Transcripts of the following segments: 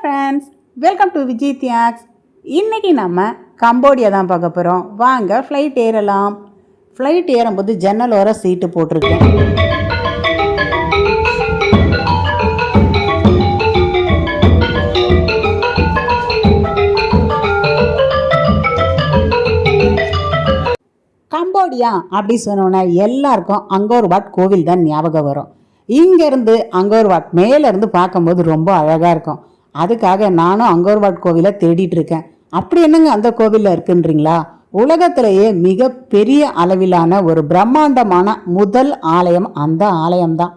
Friends, welcome to Vijay தியாக்ஸ். இன்றைக்கி நம்ம Cambodia தான் பார்க்க போகிறோம். வாங்க ஃப்ளைட் ஏறலாம். ஃப்ளைட் ஏறும்போது ஜன்னல் ஓர சீட்டு போட்டிருக்கேன். கம்போடியா அப்படி சொன்னோன்னா எல்லாருக்கும் அங்கோர் வாட் கோவில் தான் ஞாபகம் வரும். இங்கேருந்து அங்கோர் வாட் மேலேருந்து பார்க்கும்போது ரொம்ப அழகாக இருக்கும். அதுக்காக நானும் அங்கோர் வாட் கோவிலை தேடிட்டு இருக்கேன். அப்படி என்னங்க அந்த கோவிலில் இருக்குன்றீங்களா? உலகத்திலேயே மிக பெரிய அளவிலான ஒரு பிரம்மாண்டமான முதல் ஆலயம் அந்த ஆலயம்தான்.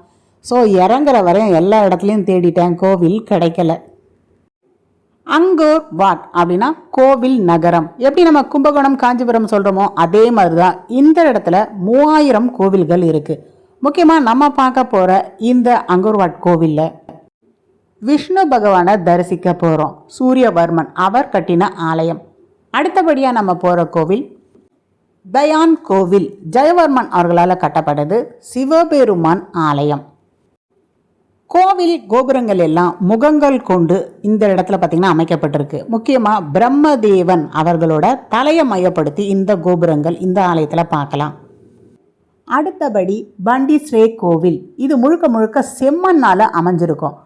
ஸோ இறங்குற வரையும் எல்லா இடத்துலையும் தேடிட்டேன், கோவில் கிடைக்கல. அங்கோர் வாட் அப்படின்னா கோவில் நகரம். எப்படி நம்ம கும்பகோணம் காஞ்சிபுரம் சொல்கிறோமோ அதே மாதிரி தான் இந்த இடத்துல 3000 கோவில்கள் இருக்குது. முக்கியமாக நம்ம பார்க்க போகிற இந்த அங்கோர் வாட் கோவிலில் விஷ்ணு பகவானை தரிசிக்க போகிறோம். சூரியவர்மன் அவர் கட்டின ஆலயம். அடுத்தபடியாக நம்ம போகிற கோவில் தயான் கோவில். ஜெயவர்மன் அவர்களால் கட்டப்பட்டது. சிவபெருமான் ஆலயம். கோவில் கோபுரங்கள் எல்லாம் முகங்கள் கொண்டு இந்த இடத்துல பார்த்திங்கன்னா அமைக்கப்பட்டிருக்கு. முக்கியமாக பிரம்மதேவன் அவர்களோட தலையை மையப்படுத்தி இந்த கோபுரங்கள் இந்த ஆலயத்தில் பார்க்கலாம். அடுத்தபடி பண்டிஸ்ரே கோவில். இது முழுக்க முழுக்க செம்மண்ணால் அமைஞ்சிருக்கும்.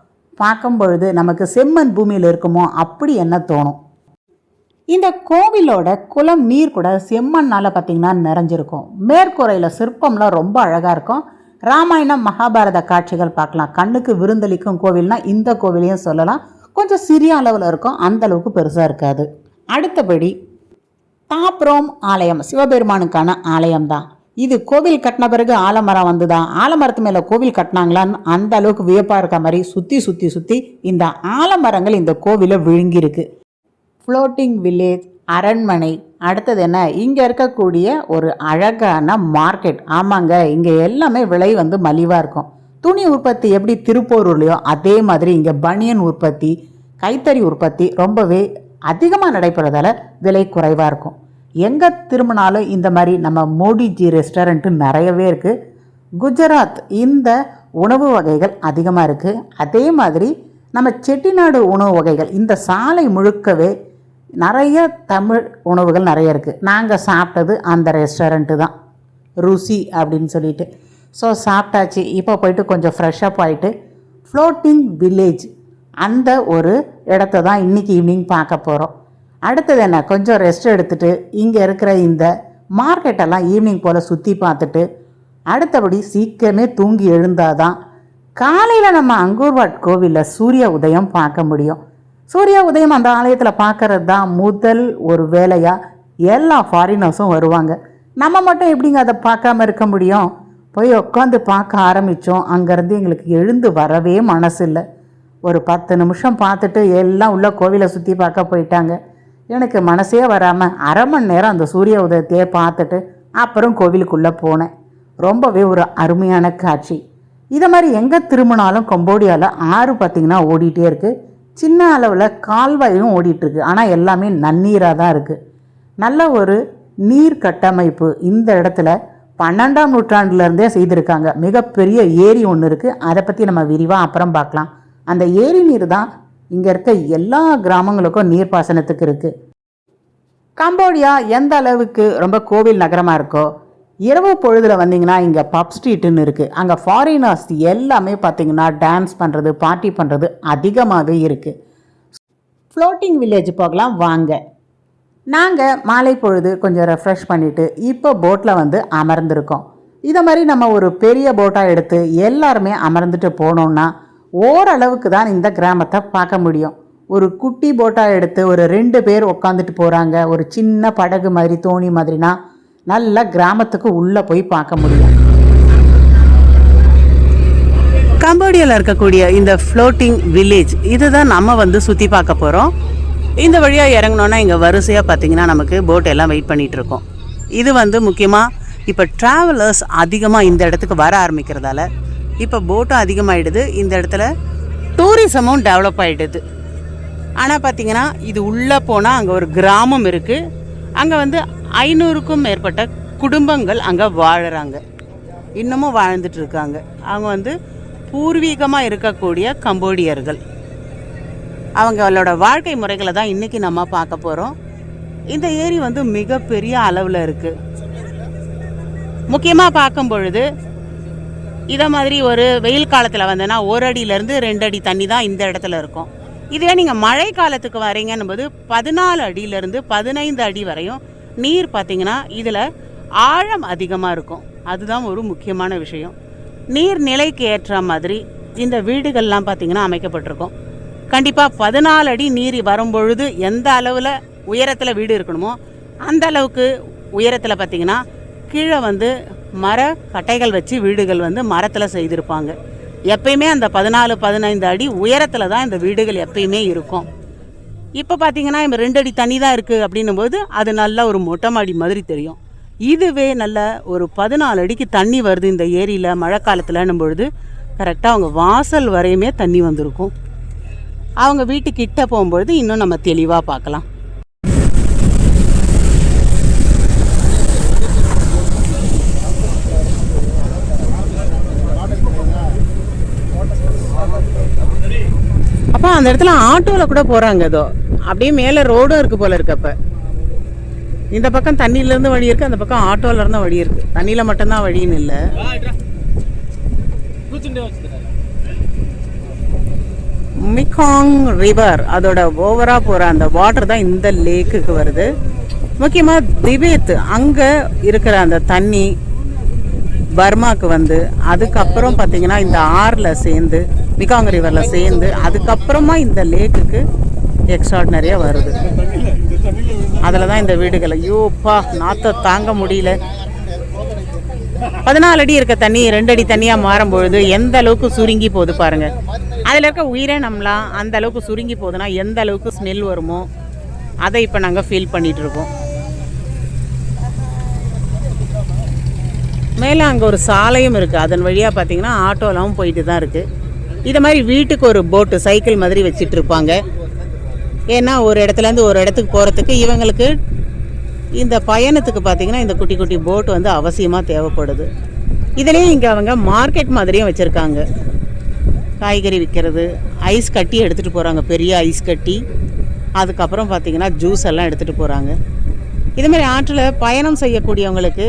பார்க்கும் பொழுது நமக்கு செம்மண் பூமியில் இருக்குமோ அப்படி என்ன தோணும். இந்த கோவிலோட குளம் நீர் கூட செம்மண்ணால் பார்த்திங்கன்னா நிறைஞ்சிருக்கும். மேற்கூரையில் சிற்பம்லாம் ரொம்ப அழகாக இருக்கும். ராமாயணம் மகாபாரத காட்சிகள் பார்க்கலாம். கண்ணுக்கு விருந்தளிக்கும் கோவில்னா இந்த கோவிலையும் சொல்லலாம். கொஞ்சம் சிறிய அளவில் இருக்கும், அந்த அளவுக்கு பெருசாக இருக்காது. அடுத்தபடி தாப்ரோம் ஆலயம் சிவபெருமானுக்கான ஆலயம்தான். இது கோவில் கட்டின பிறகு ஆலமரம் வந்துதான், ஆலமரத்து மேலே கோவில் கட்டினாங்களான்னு அந்த அளவுக்கு வியப்பாக இருக்க மாதிரி சுற்றி இந்த ஆலமரங்கள் இந்த கோவிலை விழுங்கியிருக்கு. ஃப்ளோட்டிங் வில்லேஜ், அரண்மனை. அடுத்தது என்ன, இங்கே இருக்கக்கூடிய ஒரு அழகான மார்க்கெட். ஆமாங்க, இங்கே எல்லாமே விலை மலிவாக இருக்கும். துணி உற்பத்தி எப்படி திருப்பூர்லையோ அதே மாதிரி இங்கே பனியன் உற்பத்தி, கைத்தறி உற்பத்தி ரொம்பவே அதிகமாக நடைபெறதால விலை குறைவாக இருக்கும். எங்கே திரும்பினாலும் இந்த மாதிரி நம்ம மோடிஜி ரெஸ்டாரண்ட்டு நிறையவே இருக்குது. குஜராத் இந்த உணவு வகைகள் அதிகமாக இருக்குது. அதே மாதிரி நம்ம செட்டிநாடு உணவு வகைகள் இந்த சாலை முழுக்கவே நிறைய தமிழ் உணவுகள் நிறைய இருக்குது. நாங்கள் சாப்பிட்டது அந்த ரெஸ்டாரண்ட்டு தான், ருசி அப்படின்னு சொல்லிட்டு. ஸோ சாப்பிட்டாச்சு. இப்போ போயிட்டு கொஞ்சம் ஃப்ரெஷ்ஷப் ஆகிட்டு ஃப்ளோட்டிங் வில்லேஜ் அந்த ஒரு இடத்த தான் இன்றைக்கி ஈவினிங் பார்க்க போகிறோம். அடுத்தது என்ன, கொஞ்சம் ரெஸ்ட் எடுத்துகிட்டு இங்கே இருக்கிற இந்த மார்க்கெட்டெல்லாம் ஈவினிங் போல் சுற்றி பார்த்துட்டு அடுத்தபடி சீக்கிரமே தூங்கி எழுந்தாதான் காலையில் நம்ம அங்கோர் வாட் கோவிலில் சூரிய உதயம் பார்க்க முடியும். சூரிய உதயம் அந்த ஆலயத்தில் பார்க்கறது தான் முதல் ஒரு வேலையாக எல்லா ஃபாரினர்ஸும் வருவாங்க. நம்ம மட்டும் எப்படிங்க அதை பார்க்காம இருக்க முடியும்? போய் உட்காந்து பார்க்க ஆரம்பித்தோம். அங்கேருந்து எங்களுக்கு எழுந்து வரவே மனசு இல்லை. ஒரு 10 நிமிஷம் பார்த்துட்டு எல்லாம் உள்ள கோவிலை சுற்றி பார்க்க போயிட்டாங்க. எனக்கு மனசே வராமல் அரை மணி நேரம் அந்த சூரிய உதயத்தையே பார்த்துட்டு அப்புறம் கோவிலுக்குள்ளே போனேன். ரொம்பவே ஒரு அருமையான காட்சி. இதை மாதிரி எங்கே திரும்பினாலும் கம்போடியாவில் ஆறு பார்த்திங்கன்னா ஓடிட்டே இருக்குது. சின்ன அளவில் கால்வாயும் ஓடிட்டுருக்கு. ஆனால் எல்லாமே நன்னீராக தான் இருக்குது. நல்ல ஒரு நீர் கட்டமைப்பு இந்த இடத்துல 12ஆம் நூற்றாண்டுலேருந்தே செய்திருக்காங்க. மிகப்பெரிய ஏரி ஒன்று இருக்குது. அதை பற்றி நம்ம விரிவாக அப்புறம் பார்க்கலாம். அந்த ஏரி நீர் தான் இங்கே இருக்க எல்லா கிராமங்களுக்கும் நீர்ப்பாசனத்துக்கு இருக்குது. கம்போடியா எந்த அளவுக்கு ரொம்ப கோவில் நகரமாக இருக்கோ, இரவு பொழுதில் வந்தீங்கன்னா இங்கே பப் ஸ்ட்ரீட்டுன்னு இருக்குது. அங்கே ஃபாரினர்ஸ் எல்லாமே பார்த்திங்கன்னா டான்ஸ் பண்ணுறது, பார்ட்டி பண்ணுறது அதிகமாகவே இருக்குது. ஃப்ளோட்டிங் வில்லேஜ் போகலாம் வாங்க. நாங்கள் மாலை பொழுது கொஞ்சம் ரெஃப்ரெஷ் பண்ணிவிட்டு இப்போ போட்டில் அமர்ந்திருக்கோம். இதை மாதிரி நம்ம ஒரு பெரிய போட்டாக எடுத்து எல்லாருமே அமர்ந்துட்டு போனோம்னா ஓரளவுக்கு தான் இந்த கிராமத்தை பார்க்க முடியும். ஒரு குட்டி போட்டாக எடுத்து ஒரு 2 பேர் உட்காந்துட்டு போகிறாங்க. ஒரு சின்ன படகு மாதிரி தோணி மாதிரினா நல்ல கிராமத்துக்கு உள்ளே போய் பார்க்க முடியும். கம்போடியாவில் இருக்கக்கூடிய இந்த ஃப்ளோட்டிங் வில்லேஜ் இதுதான் நம்ம சுற்றி பார்க்க போகிறோம். இந்த வழியாக இறங்கினோன்னா இங்கே வரிசையாக பார்த்திங்கன்னா நமக்கு போட் எல்லாம் வெயிட் பண்ணிகிட்ருக்கோம். இது முக்கியமாக இப்போ ட்ராவலர்ஸ் அதிகமாக இந்த இடத்துக்கு வர ஆரம்பிக்கிறதால இப்போ போட்டும் அதிகமாகிடுது. இந்த இடத்துல டூரிசமும் டெவலப் ஆகிடுது. ஆனால் பார்த்திங்கன்னா இது உள்ளே போனால் அங்கே ஒரு கிராமம் இருக்குது. அங்கே 500க்கும் மேற்பட்ட குடும்பங்கள் அங்கே வாழுறாங்க. இன்னமும் வாழ்ந்துட்டுருக்காங்க. அவங்க பூர்வீகமாக இருக்கக்கூடிய கம்போடியர்கள். அவங்களோட வாழ்க்கை முறைகளை தான் இன்றைக்கி நம்ம பார்க்க போகிறோம். இந்த ஏரி வந்து மிகப்பெரிய அளவில் இருக்குது. முக்கியமாக பார்க்கும் பொழுது இதை மாதிரி ஒரு வெயில் காலத்தில் வந்தேன்னா 1 அடியிலேருந்து 2 அடி தண்ணி தான் இந்த இடத்துல இருக்கும். இதே நீங்கள் மழை காலத்துக்கு வரீங்கன்னும் போது 14 அடியிலேருந்து 15 அடி வரையும் நீர் பார்த்திங்கன்னா இதில் ஆழம் அதிகமாக இருக்கும். அதுதான் ஒரு முக்கியமான விஷயம். நீர் நிலைக்கு ஏற்ற மாதிரி இந்த வீடுகள்லாம் பார்த்திங்கன்னா அமைக்கப்பட்டிருக்கும். கண்டிப்பாக 14 அடி நீர் வரும்பொழுது எந்த அளவில் உயரத்தில் வீடு இருக்கணுமோ அந்த அளவுக்கு உயரத்தில் பார்த்திங்கன்னா கீழே வந்து மர கட்டைகள் வச்சு வீடுகள் வந்து மரத்தில் செய்திருப்பாங்க. எப்பயுமே அந்த 14-15 அடி உயரத்தில் தான் இந்த வீடுகள் எப்பயுமே இருக்கும். இப்போ பார்த்திங்கன்னா இப்போ 2 அடி தண்ணி தான் இருக்குது அப்படின்னும் போது அது நல்ல ஒரு மொட்டை மாடி மாதிரி தெரியும். இதுவே நல்ல ஒரு 14 அடிக்கு தண்ணி வருது இந்த ஏரியில் மழை காலத்தில்னும் பொழுது கரெக்டாக அவங்க வாசல் வரையுமே தண்ணி வந்திருக்கும். அவங்க வீட்டுக்கிட்ட போகும்பொழுது இன்னும் நம்ம தெளிவாக பார்க்கலாம். அப்போ அந்த இடத்துல ஆட்டோவில் கூட போகிறாங்க. ஏதோ அப்படியே மேலே ரோடும் இருக்குது போல இருக்கு. அப்போ இந்த பக்கம் தண்ணியிலேருந்து வழி இருக்குது, அந்த பக்கம் ஆட்டோவில் இருந்தால் வழி இருக்குது. தண்ணியில் மட்டும்தான் வழின்னு இல்லை. மிகாங் ரிவர் அதோட ஓவராக போகிற அந்த வாட்டர் தான் இந்த லேக்குக்கு வருது. முக்கியமாக திபேத் அங்கே இருக்கிற அந்த தண்ணி பர்மாவுக்கு வந்து அதுக்கப்புறம் பார்த்திங்கன்னா இந்த ஆறில் சேர்ந்து மிகாங் ரிவரில் சேர்ந்து அதுக்கப்புறமா இந்த லேக்குக்கு எக்ஸ்ட்ராடினரியாக வருது. அதில் தான் இந்த வீடுகள். ஐயோப்பா நாற்றை தாங்க முடியல. 14 அடி இருக்க தண்ணி 2 அடி தண்ணியாக மாறும்பொழுது எந்த அளவுக்கு சுருங்கி போகுது பாருங்கள். அதில் இருக்க உயிரினம்லாம் அந்த அளவுக்கு சுருங்கி போகுதுன்னா எந்த அளவுக்கு ஸ்மெல் வருமோ அதை இப்போ நாங்கள் ஃபீல் பண்ணிகிட்டு இருக்கோம். மேலே அங்கே ஒரு சாலையும் இருக்குது. அதன் வழியாக பார்த்திங்கன்னா ஆட்டோலாம் போயிட்டு தான் இருக்குது. இது மாதிரி வீட்டுக்கு ஒரு போட்டு சைக்கிள் மாதிரி வச்சுட்டு இருப்பாங்க. ஏன்னா ஒரு இடத்துலேருந்து ஒரு இடத்துக்கு போகிறதுக்கு இவங்களுக்கு இந்த பயணத்துக்கு பார்த்திங்கன்னா இந்த குட்டி குட்டி போட்டு வந்து அவசியமாக தேவைப்படுது. இதிலே இங்கே அவங்க மார்க்கெட் மாதிரியும் வச்சுருக்காங்க. காய்கறி விற்கிறது, ஐஸ் கட்டி எடுத்துகிட்டு போகிறாங்க, பெரிய ஐஸ் கட்டி. அதுக்கப்புறம் பார்த்திங்கன்னா ஜூஸ் எல்லாம் எடுத்துகிட்டு போகிறாங்க. இதுமாதிரி ஆற்றில் பயணம் செய்யக்கூடியவங்களுக்கு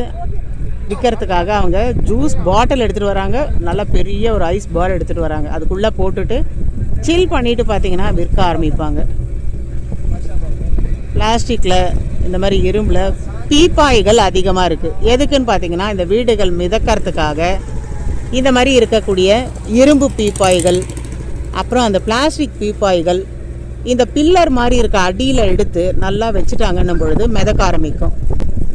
விற்கிறதுக்காக அவங்க ஜூஸ் பாட்டில் எடுத்துகிட்டு வராங்க. நல்லா பெரிய ஒரு ஐஸ் பால் எடுத்துகிட்டு வராங்க. அதுக்குள்ளே போட்டுட்டு சில் பண்ணிவிட்டு பார்த்திங்கன்னா விற்க ஆரம்பிப்பாங்க. பிளாஸ்டிக்கில் இந்த மாதிரி இரும்பில் பீப்பாய்கள் அதிகமாக இருக்குது. எதுக்குன்னு பார்த்திங்கன்னா இந்த வீடுகள் மிதக்கிறதுக்காக இந்த மாதிரி இருக்கக்கூடிய இரும்பு பீப்பாய்கள், அப்புறம் அந்த பிளாஸ்டிக் பீப்பாய்கள் இந்த பில்லர் மாதிரி இருக்க அடியில் எடுத்து நல்லா வச்சுட்டாங்கன்னும் பொழுது மிதக்க ஆரம்பிக்கும்.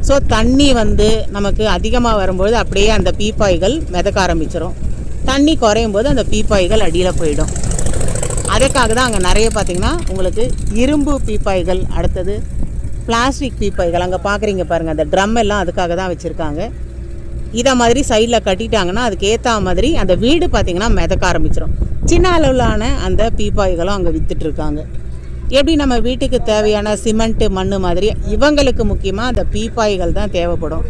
ஸோ தண்ணி வந்து நமக்கு அதிகமாக வரும்பொழுது அப்படியே அந்த பீப்பாய்கள் மிதக்க ஆரம்பிச்சிடும். தண்ணி குறையும் போது அந்த பீப்பாய்கள் அடியில் போயிடும். அதுக்காக தான் அங்கே நிறைய பார்த்திங்கன்னா உங்களுக்கு இரும்பு பீப்பாய்கள், அடுத்தது பிளாஸ்டிக் பீப்பாய்கள் அங்கே பார்க்குறீங்க பாருங்கள். அந்த ட்ரம் எல்லாம் அதுக்காக தான் வச்சுருக்காங்க. இதை மாதிரி சைடில் கட்டிட்டாங்கன்னா அதுக்கு ஏற்ற மாதிரி அந்த வீடு பார்த்திங்கன்னா மிதக்க ஆரம்பிச்சிடும். சின்ன அளவிலான அந்த பீப்பாய்களும் அங்கே விற்றுட்ருக்காங்க. எப்படி நம்ம வீட்டுக்கு தேவையான சிமெண்ட்டு மண் மாதிரி இவங்களுக்கு முக்கியமாக அந்த பீப்பாய்கள் தான் தேவைப்படும்.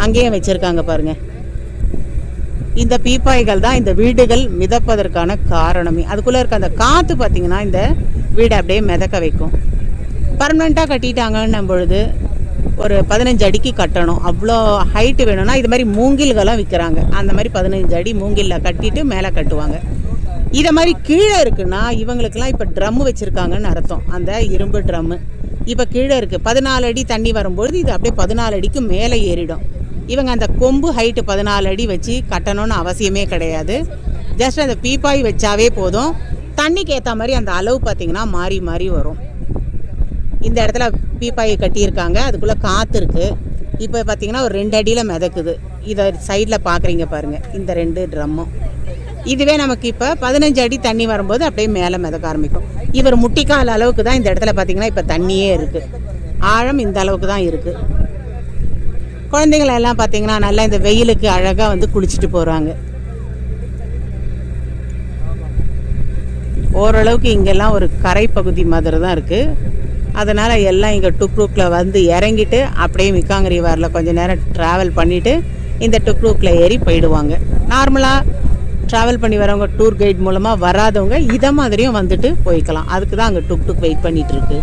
அங்கேயும் வச்சுருக்காங்க பாருங்கள். இந்த பீப்பாய்கள் தான் இந்த வீடுகள் மிதப்பதற்கான காரணமே. அதுக்குள்ளே இருக்க அந்த காற்று பார்த்திங்கன்னா இந்த வீடை அப்படியே மிதக்க வைக்கும். பர்மனெண்ட்டாக கட்டிட்டாங்கன்னும் பொழுது ஒரு 15 அடிக்கு கட்டணும். அவ்வளோ ஹைட்டு வேணும்னா இது மாதிரி மூங்கில்கள்லாம் விற்கிறாங்க. அந்த மாதிரி 15 அடி மூங்கிலில் கட்டிட்டு மேலே கட்டுவாங்க. இதை மாதிரி கீழே இருக்குன்னா இவங்களுக்கெல்லாம் இப்போ ட்ரம்மு வச்சுருக்காங்கன்னு அர்த்தம். அந்த இரும்பு ட்ரம்மு இப்போ கீழே இருக்குது. 14 அடி தண்ணி வரும்பொழுது இது அப்படியே 14 அடிக்கு மேலே ஏறிடும். இவங்க அந்த கொம்பு ஹைட்டு 14 அடி வச்சு கட்டணும்னு அவசியமே கிடையாது. ஜஸ்ட் அந்த பீப்பாய் வச்சாவே போதும். தண்ணிக்கு ஏற்ற மாதிரி அந்த அளவு பார்த்திங்கன்னா மாறி மாறி வரும். இந்த இடத்துல பீப்பாயை கட்டியிருக்காங்க. அதுக்குள்ளே காற்று இருக்குது. இப்போ பார்த்திங்கன்னா ஒரு 2 அடியில் மிதக்குது. இதை சைடில் பார்க்குறீங்க பாருங்கள் இந்த 2 ட்ரம்மும். இதுவே நமக்கு இப்போ 15 அடி தண்ணி வரும்போது அப்படியே மேலே மிதக்க ஆரம்பிக்கும். இவர் முட்டிக்கால் அளவுக்கு தான் இந்த இடத்துல பார்த்திங்கன்னா இப்போ தண்ணியே இருக்குது. ஆழம் இந்த அளவுக்கு தான் இருக்குது. குழந்தைங்களெல்லாம் பார்த்திங்கன்னா நல்லா இந்த வெயிலுக்கு அழகாக வந்து குளிச்சுட்டு போகிறாங்க. ஓரளவுக்கு இங்கெல்லாம் ஒரு கரை பகுதி மாதிரி தான் இருக்குது. அதனால் எல்லாம் இங்கே டுக்ரூக்கில் வந்து இறங்கிட்டு அப்படியே மிகாங் ரிவரில் கொஞ்சம் நேரம் ட்ராவல் பண்ணிவிட்டு இந்த டுக்ரூக்கில் ஏறி போயிடுவாங்க. நார்மலாக ட்ராவல் பண்ணி வரவங்க டூர் கைட் மூலமாக வராதவங்க இதை மாதிரியும் வந்துட்டு போய்க்கலாம். அதுக்கு தான் அங்கே டுக் வெயிட் பண்ணிகிட்ருக்கு.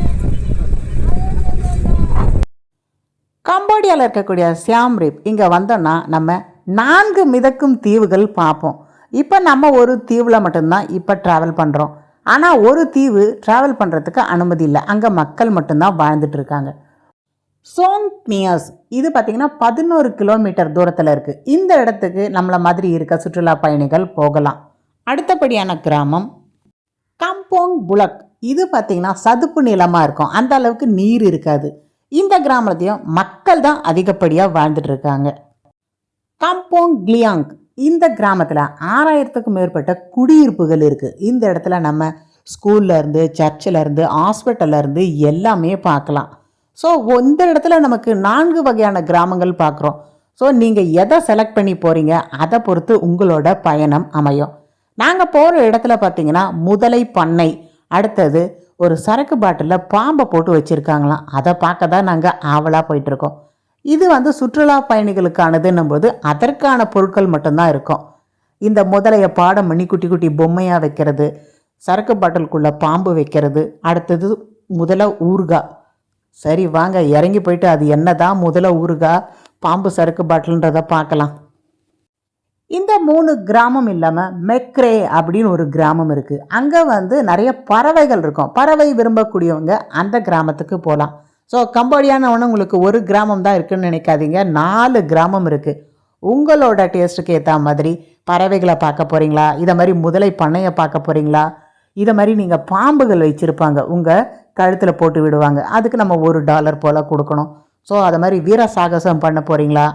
கம்போடியாவில் இருக்கக்கூடிய சியாம் ரீப் இங்கே வந்தோன்னா நம்ம 4 மிதக்கும் தீவுகள் பார்ப்போம். இப்போ நம்ம ஒரு தீவில் மட்டும்தான் இப்போ ட்ராவல் பண்ணுறோம். ஆனால் ஒரு தீவு ட்ராவல் பண்ணுறதுக்கு அனுமதி இல்லை, அங்கே மக்கள் மட்டும்தான் வாழ்ந்துட்டு இருக்காங்க. சோங் நியாஸ் இது பார்த்திங்கன்னா 11 கிலோமீட்டர் தூரத்தில் இருக்குது. இந்த இடத்துக்கு நம்மளை மாதிரி இருக்க சுற்றுலா பயணிகள் போகலாம். அடுத்தபடியான கிராமம் கம்போங் புலக். இது பார்த்திங்கன்னா சதுப்பு நிலமாக இருக்கும், அந்த அளவுக்கு நீர் இருக்காது. இந்த கிராமத்தையும் மக்கள் தான் அதிகப்படியாக வாழ்ந்துட்டு இருக்காங்க. கம்போங் கிளியாங் இந்த கிராமத்தில் 6000க்கும் மேற்பட்ட குடியிருப்புகள் இருக்குது. இந்த இடத்துல நம்ம ஸ்கூல்லேருந்து சர்ச்சிலேருந்து ஹாஸ்பிட்டல்லேருந்து எல்லாமே பார்க்கலாம். ஸோ இந்த இடத்துல நமக்கு 4 வகையான கிராமங்கள் பார்க்குறோம். ஸோ நீங்கள் எதை செலக்ட் பண்ணி போகிறீங்க அதை பொறுத்து உங்களோட பயணம் அமையும். நாங்கள் போகிற இடத்துல பார்த்தீங்கன்னா முதலை பண்ணை, அடுத்தது ஒரு சரக்கு பாட்டிலில் பாம்பை போட்டு வச்சுருக்காங்களாம். அதை பார்க்க தான் நாங்கள் ஆவலாக போயிட்டுருக்கோம். இது சுற்றுலா பயணிகளுக்கானதுன்னும் போது அதற்கான பொருட்கள் மட்டும்தான் இருக்கும். இந்த முதலையை பாடம் பண்ணி குட்டி குட்டி பொம்மையாக வைக்கிறது, சரக்கு பாட்டிலுக்குள்ளே பாம்பு வைக்கிறது, அடுத்தது முதலை ஊறுகாய். சரி வாங்க இறங்கி போயிட்டு அது என்னதான் முதல்ல ஊறுகாய் பாம்பு சரக்கு பாட்டில்ன்றதை பார்க்கலாம். இந்த 3 கிராமம் இல்லாமல் மெக்ரே அப்படின்னு ஒரு கிராமம் இருக்குது. அங்கே நிறைய பறவைகள் இருக்கும். பறவை விரும்பக்கூடியவங்க அந்த கிராமத்துக்கு போகலாம். ஸோ கம்போடியானவனு உங்களுக்கு ஒரு கிராமம் தான் இருக்குதுன்னு நினைக்காதீங்க, 4 கிராமம் இருக்குது. உங்களோட டேஸ்ட்டுக்கு ஏற்ற மாதிரி பறவைகளை பார்க்க போகிறீங்களா, இதை மாதிரி முதலை பண்ணையை பார்க்க போகிறீங்களா, இதை மாதிரி நீங்கள் பாம்புகள் வச்சுருப்பாங்க உங்கள் கழுத்தில் போட்டு விடுவாங்க, அதுக்கு நம்ம $1 போல் கொடுக்கணும். ஸோ அதை மாதிரி வீர சாகசம் பண்ண போகிறீங்களா,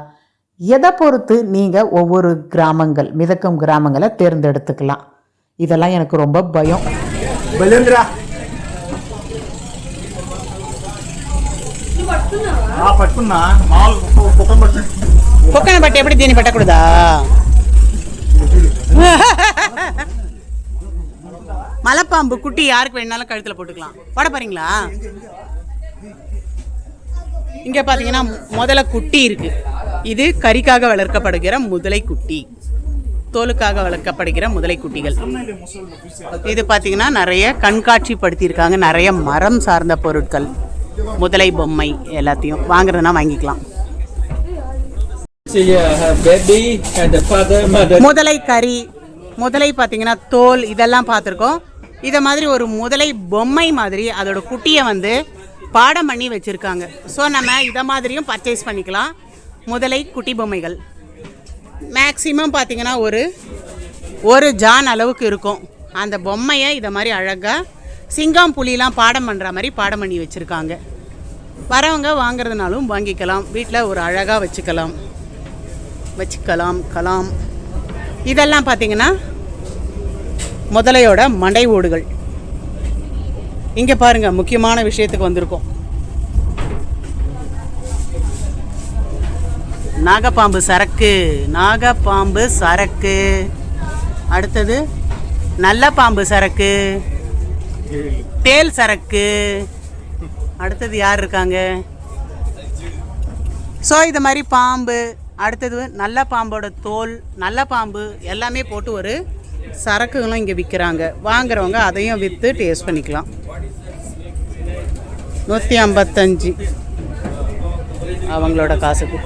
எதை பொறுத்து நீங்கள் ஒவ்வொரு கிராமங்கள் மிதக்கும் கிராமங்களை தேர்ந்தெடுத்துக்கலாம். இதெல்லாம் எனக்கு ரொம்ப பயம். கொக்கனை பட்டு எப்படி தீனி பட்டக்கூடாதா? மலைப்பாம்பு குட்டி யாருக்கு வேணாலும் கழுத்தில் போட்டுக்கலாம். போட போறீங்களா? இங்கே பார்த்தீங்கன்னா முதலை குட்டி இருக்குது. இது கறிக்காக வளர்க்கப்படுகிற முதலை குட்டி, தோலுக்காக வளர்க்கப்படுகிற முதலை குட்டிகள். இது பார்த்தீங்கன்னா நிறைய கண்காட்சிப்படுத்தியிருக்காங்க, நிறைய மரம் சார்ந்த பொருட்கள், முதலை பொம்மை எல்லாத்தையும் வாங்குறதுனா வாங்கிக்கலாம். முதலை கறி, முதலை பார்த்தீங்கன்னா தோல் இதெல்லாம் பார்த்துருக்கோம். இதை மாதிரி ஒரு முதலை பொம்மை மாதிரி அதோட குட்டியை பாடம் பண்ணி வச்சுருக்காங்க. ஸோ நம்ம இதை மாதிரியும் பர்ச்சேஸ் பண்ணிக்கலாம். முதலை குட்டி பொம்மைகள் மேக்ஸிமம் பார்த்திங்கன்னா ஒரு ஜான் அளவுக்கு இருக்கும். அந்த பொம்மையை இதை மாதிரி அழகாக சிங்கம் புலிலாம் பாடம் பண்ணுற மாதிரி பாடம் பண்ணி வச்சுருக்காங்க. வரவங்க வாங்குறதுனாலும் வாங்கிக்கலாம், வீட்டில் ஒரு அழகாக வச்சுக்கலாம். இதெல்லாம் பார்த்திங்கன்னா முதலையோட மண்டை ஓடுகள். இங்கே பாருங்கள், முக்கியமான விஷயத்துக்கு வந்திருக்கோம். நாகப்பாம்பு சரக்கு, அடுத்தது நல்ல பாம்பு சரக்கு, தேல் சரக்கு, அடுத்தது யார் இருக்காங்க? ஸோ இது மாதிரி பாம்பு, அடுத்தது நல்ல பாம்போட தோல், நல்ல பாம்பு எல்லாமே போட்டு ஒரு சரக்குகளும் இங்கே விற்கிறாங்க. வாங்குறவங்க அதையும் விற்று டேஸ்ட் பண்ணிக்கலாம். 155 அவங்களோட காசுக்கு.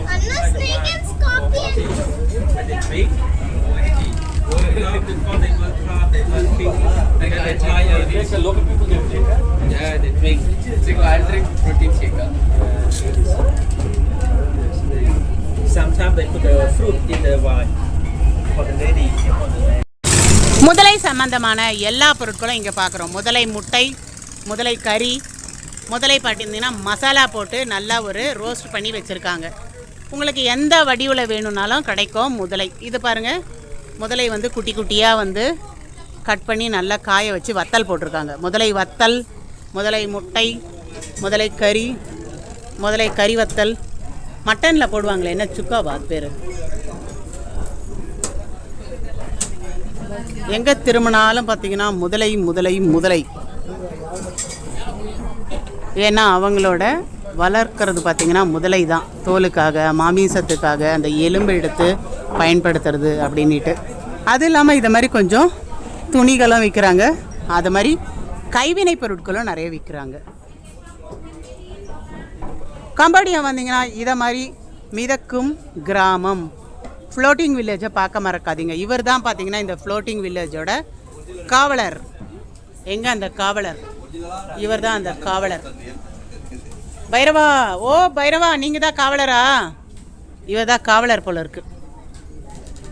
முதலை சம்பந்தமான எல்லா பொருட்களும் இங்கே பார்க்குறோம். முதலை முட்டை, முதலை கறி, முதலை பார்த்தீங்கன்னா மசாலா போட்டு நல்லா ஒரு ரோஸ்ட் பண்ணி வச்சுருக்காங்க. உங்களுக்கு எந்த வடிவில் வேணும்னாலும் கிடைக்கும் முதலை. இது பாருங்கள், முதலை குட்டி குட்டியாக கட் பண்ணி நல்லா காய வச்சு வத்தல் போட்டிருக்காங்க. முதலை வத்தல், முதலை முட்டை, முதலை கறி வத்தல். மட்டனில் போடுவாங்களே, என்ன சுக்காவா பேர்? எங்கே திரும்பினாலும் பார்த்தீங்கன்னா முதலை. ஏன்னா அவங்களோட வளர்க்குறது பார்த்திங்கன்னா முதலை தான், தோலுக்காக மாமிசத்துக்காக அந்த எலும்பு எடுத்து பயன்படுத்துறது அப்படின்ட்டு. அது இல்லாமல் இதை மாதிரி கொஞ்சம் துணிகளும் விற்கிறாங்க, அது மாதிரி கைவினை பொருட்களும் நிறைய விற்கிறாங்க. கம்போடியா வந்தீங்கன்னா இதை மாதிரி மிதக்கும் கிராமம் ஃப்ளோட்டிங் வில்லேஜை பார்க்க மறக்காதீங்க. இவர் தான் பார்த்தீங்கன்னா இந்த ஃப்ளோட்டிங் வில்லேஜோட காவலர். எங்கே அந்த காவலர்? இவர் தான் அந்த காவலர். பைரவா, ஓ பைரவா, நீங்கள் தான் காவலரா? இவர் தான் காவலர் போல இருக்கு.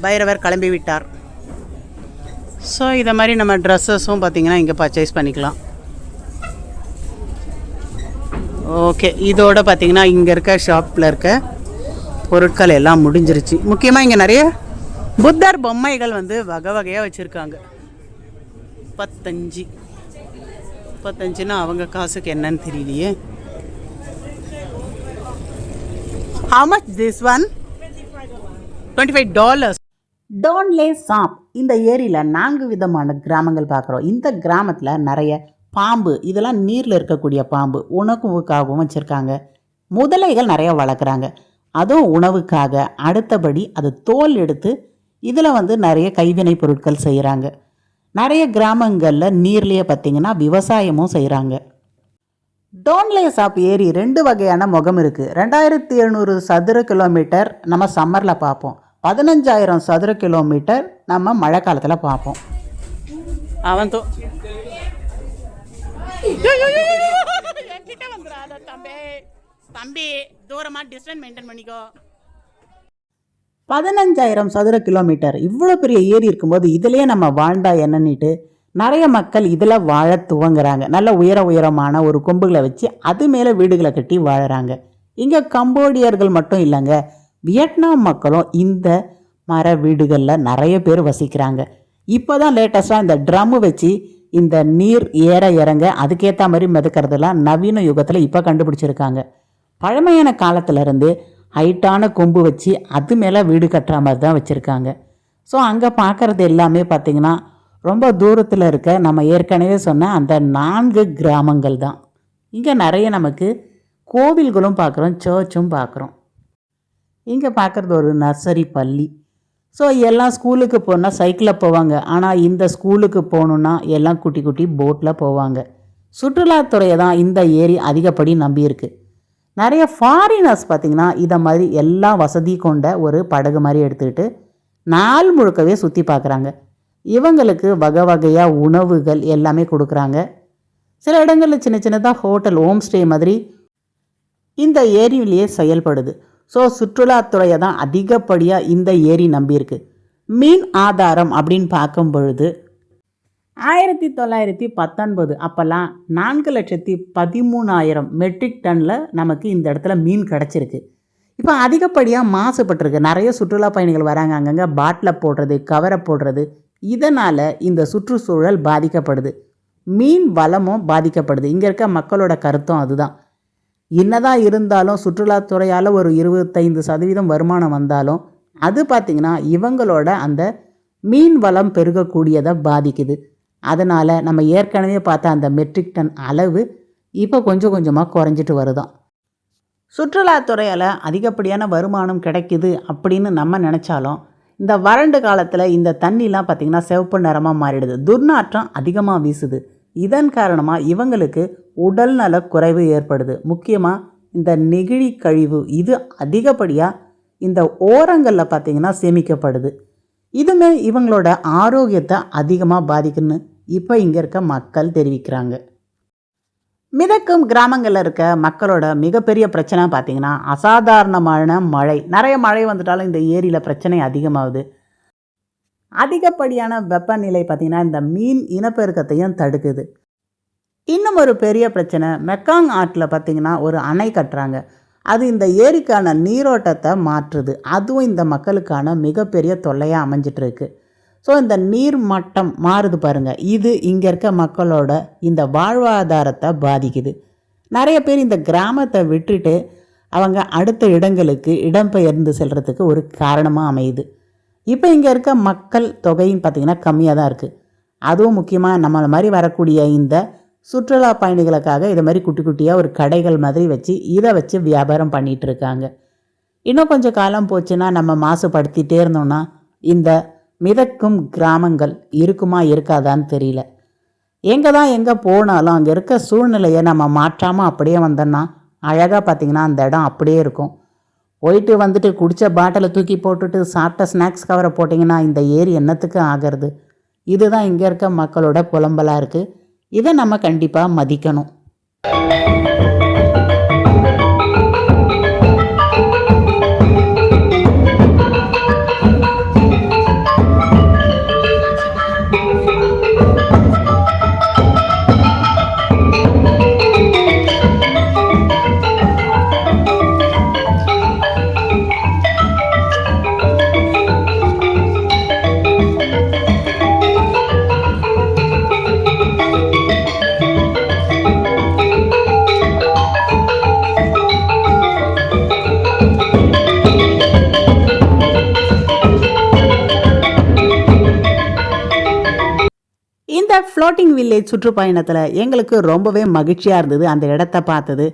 பைரவர் கிளம்பி விட்டார். ஸோ இதை மாதிரி நம்ம ட்ரெஸ்ஸஸும் பார்த்திங்கன்னா இங்கே பர்ச்சேஸ் பண்ணிக்கலாம். ஓகே, இதோட பார்த்திங்கன்னா இங்கே இருக்க ஷாப்பில் இருக்க பொருட்கள் எல்லாம் முடிஞ்சிருச்சு. முக்கியமாக இங்கே நிறைய புத்தர் பொம்மைகள் வந்து வகை வகையாக வச்சுருக்காங்க. 35 அவங்க காசுக்கு என்னன்னு தெரியலையே. How much this one? $25. டோன்லே சாப். இந்த ஏரியில் 4 விதமான கிராமங்கள் பார்க்குறோம். இந்த கிராமத்தில் நிறைய பாம்பு, இதெல்லாம் நீரில் இருக்கக்கூடிய பாம்பு உணவுக்காகவும் வச்சுருக்காங்க. முதலைகள் நிறைய வளர்க்குறாங்க, அதுவும் உணவுக்காக. அடுத்தபடி அது தோல் எடுத்து இதில் வந்து நிறைய கைவினை பொருட்கள் செய்கிறாங்க. நிறைய கிராமங்களில் நீர்லேயே பார்த்திங்கன்னா விவசாயமும் செய்கிறாங்க. டோன்லே சாப் ஏரி 2 வகையான முகம் இருக்குது. 2700 சதுர கிலோமீட்டர் நம்ம சம்மரில் பார்ப்போம், 15,000 சதுர கிலோமீட்டர் நம்ம மழை காலத்தில் பார்ப்போம். அவன் தம்பி தூரமாக டிஸ்டன்ஸ் மெயின்டைன் பண்ணிக்கோ. 15,000 சதுர கிலோமீட்டர் இவ்வளோ பெரிய ஏரி இருக்கும்போது இதிலேயே நம்ம வாழ்ந்தா என்னன்னுட்டு நிறைய மக்கள் இதில் வாழ துவங்குறாங்க. நல்ல உயரமான ஒரு கொம்புகளை வச்சு அது மேலே வீடுகளை கட்டி வாழறாங்க. இங்கே கம்போடியர்கள் மட்டும் இல்லைங்க, வியட்நாம் மக்களும் இந்த மர வீடுகளில் நிறைய பேர் வசிக்கிறாங்க. இப்போ தான் லேட்டஸ்ட்டாக இந்த ட்ரம்மு வச்சு இந்த நீர் ஏற இறங்க அதுக்கேற்ற மாதிரி மிதக்கிறதுலாம் நவீன யுகத்தில் இப்போ கண்டுபிடிச்சிருக்காங்க. பழமையான காலத்திலேருந்து ஹைட்டான கொம்பு வச்சு அது மேலே வீடு கட்டுற மாதிரி தான் வச்சுருக்காங்க. ஸோ அங்கே பார்க்குறது எல்லாமே பார்த்திங்கன்னா ரொம்ப தூரத்தில் இருக்க நம்ம ஏற்கனவே சொன்ன அந்த 4 கிராமங்கள் தான். இங்கே நிறைய நமக்கு கோவில்களும் பார்க்குறோம், சர்ச்சும் பார்க்குறோம். இங்கே பார்க்குறது ஒரு நர்சரி பள்ளி. ஸோ எல்லாம் ஸ்கூலுக்கு போனால் சைக்கிளில் போவாங்க, ஆனால் இந்த ஸ்கூலுக்கு போகணுன்னா எல்லாம் குட்டி குட்டி போட்டில் போவாங்க. சுற்றுலாத்துறையை தான் இந்த ஏரி அதிகப்படி நம்பியிருக்கு. நிறைய ஃபாரினர்ஸ் பார்த்திங்கன்னா இதை மாதிரி எல்லா வசதி கொண்ட ஒரு படகு மாதிரி எடுத்துக்கிட்டு நாள் முழுக்கவே சுற்றி பார்க்குறாங்க. இவங்களுக்கு வகை வகையாக உணவுகள் எல்லாமே கொடுக்குறாங்க. சில இடங்களில் சின்ன சின்னதாக ஹோட்டல், ஹோம் ஸ்டே மாதிரி இந்த ஏரியிலேயே செயல்படுது. ஸோ சுற்றுலாத்துறையை தான் அதிகப்படியாக இந்த ஏரி நம்பியிருக்கு. மீன் ஆதாரம் அப்படின்னு பார்க்கும் பொழுது 1919 அப்போல்லாம் 4,13,000 மெட்ரிக் டன்னில் நமக்கு இந்த இடத்துல மீன் கிடச்சிருக்கு. இப்போ அதிகப்படியாக மாசுபட்டிருக்கு. நிறைய சுற்றுலா பயணிகள் வராங்க, அங்கங்கே பாட்டில் போடுறது, கவரை போடுறது. இதனால் இந்த சுற்றுச்சூழல் பாதிக்கப்படுது, மீன் வளமும் பாதிக்கப்படுது. இங்கே இருக்க மக்களோட கருத்தும் அதுதான். என்னதான் இருந்தாலும் சுற்றுலாத்துறையால் ஒரு 25% வருமானம் வந்தாலும் அது பார்த்திங்கன்னா இவங்களோட அந்த மீன் வளம் பெருகக்கூடியதை பாதிக்குது. அதனால் நம்ம ஏற்கனவே பார்த்த அந்த மெட்ரிக் டன் அளவு இப்போ கொஞ்சம் கொஞ்சமாக குறைஞ்சிட்டு வருதான். சுற்றுலாத்துறையால் அதிகப்படியான வருமானம் கிடைக்குது அப்படின்னு நம்ம நினச்சாலும் இந்த வறண்டு காலத்தில் இந்த தண்ணிலாம் பார்த்திங்கன்னா சிவப்பு நிறமாக மாறிடுது, துர்நாற்றம் அதிகமாக வீசுது. இதன் காரணமாக இவங்களுக்கு உடல் நல குறைவு ஏற்படுது. முக்கியமாக இந்த நெகிழி கழிவு இது அதிகப்படியாக இந்த ஓரங்களில் பார்த்திங்கன்னா சேமிக்கப்படுது. இதுமே இவங்களோட ஆரோக்கியத்தை அதிகமாக பாதிக்குன்னு இப்போ இங்கே இருக்க மக்கள் தெரிவிக்கிறாங்க. மிதக்கும் கிராமங்களில் இருக்க மக்களோட மிகப்பெரிய பிரச்சனை பார்த்திங்கன்னா அசாதாரணமான மழை. நிறைய மழை வந்துட்டாலும் இந்த ஏரியில் பிரச்சனை அதிகமாகுது. அதிகப்படியான வெப்பநிலை பார்த்திங்கன்னா இந்த மீன் இனப்பெருக்கத்தையும் தடுக்குது. இன்னும் ஒரு பெரிய பிரச்சனை, மெக்காங் ஆற்றில் பார்த்திங்கன்னா ஒரு அணை கட்டுறாங்க. அது இந்த ஏரிக்கான நீரோட்டத்தை மாற்றுது. அதுவும் இந்த மக்களுக்கான மிகப்பெரிய தொல்லையாக அமைஞ்சிட்ருக்கு. ஸோ இந்த நீர் மட்டம் மாறுது பாருங்கள், இது இங்கே இருக்க மக்களோட இந்த வாழ்வாதாரத்தை பாதிக்குது. நிறைய பேர் இந்த கிராமத்தை விட்டுட்டு அவங்க அடுத்த இடங்களுக்கு இடம்பெயர்ந்து செல்கிறதுக்கு ஒரு காரணமாக அமையுது. இப்போ இங்கே இருக்க மக்கள் தொகையும் பார்த்திங்கன்னா கம்மியாக தான் இருக்குது. அதுவும் முக்கியமாக நம்மளை மாதிரி வரக்கூடிய இந்த சுற்றுலா பயணிகளுக்காக இது மாதிரி குட்டி குட்டியாக ஒரு கடைகள் மாதிரி வச்சு இதை வச்சு வியாபாரம் பண்ணிகிட்டு இருக்காங்க. இன்னும் கொஞ்சம் காலம் போச்சுன்னா நம்ம மாசுபடுத்திகிட்டே இருந்தோம்னா இந்த மிதக்கும் கிராமங்கள் இருக்குமா இருக்காதான்னு தெரியல. எங்கே போனாலும் அங்கே இருக்க சூழ்நிலையை நம்ம மாற்றாமல் அப்படியே வந்தோன்னா அழகாக பார்த்திங்கன்னா அந்த இடம் அப்படியே இருக்கும். போயிட்டு வந்துட்டு குடித்த பாட்டிலை தூக்கி போட்டுட்டு சாப்பிட்ட ஸ்நாக்ஸ் கவரை போட்டிங்கன்னா இந்த ஏரி என்னத்துக்கு ஆகிறது? இதுதான் இங்கே இருக்க மக்களோட புலம்பலாக இருக்குது. இதை நம்ம கண்டிப்பாக மதிக்கணும். இந்த ஃப்ளோட்டிங் வில்லேஜ் சுற்றுப்பயணத்தில் எங்களுக்கு ரொம்பவே மகிழ்ச்சியாக இருந்தது. அந்த இடத்த பார்த்தது,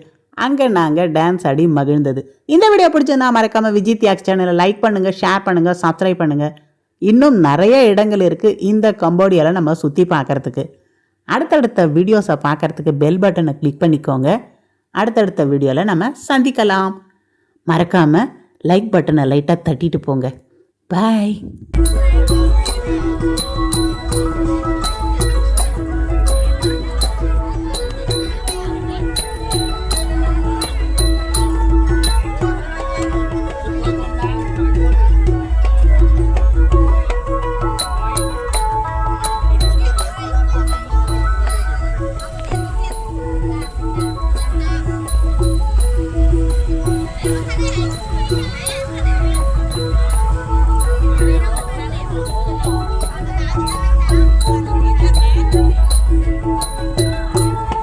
அங்கே நாங்கள் டான்ஸ் ஆடி மகிழ்ந்தது. இந்த வீடியோ பிடிச்சிருந்தா மறக்காமல் விஜய் தியாக்ஸ் சேனலை லைக் பண்ணுங்கள், ஷேர் பண்ணுங்கள், சப்ஸ்கிரைப் பண்ணுங்கள். இன்னும் நிறைய இடங்கள் இருக்குது இந்த கம்போடியாவில் நம்ம சுற்றி பார்க்குறதுக்கு. அடுத்தடுத்த வீடியோஸை பார்க்குறதுக்கு பெல் பட்டனை கிளிக் பண்ணிக்கோங்க. அடுத்தடுத்த வீடியோவில் நம்ம சந்திக்கலாம். மறக்காமல் லைக் பட்டனை லைட்டாக தட்டிட்டு போங்க. பாய்.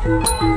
Thank you.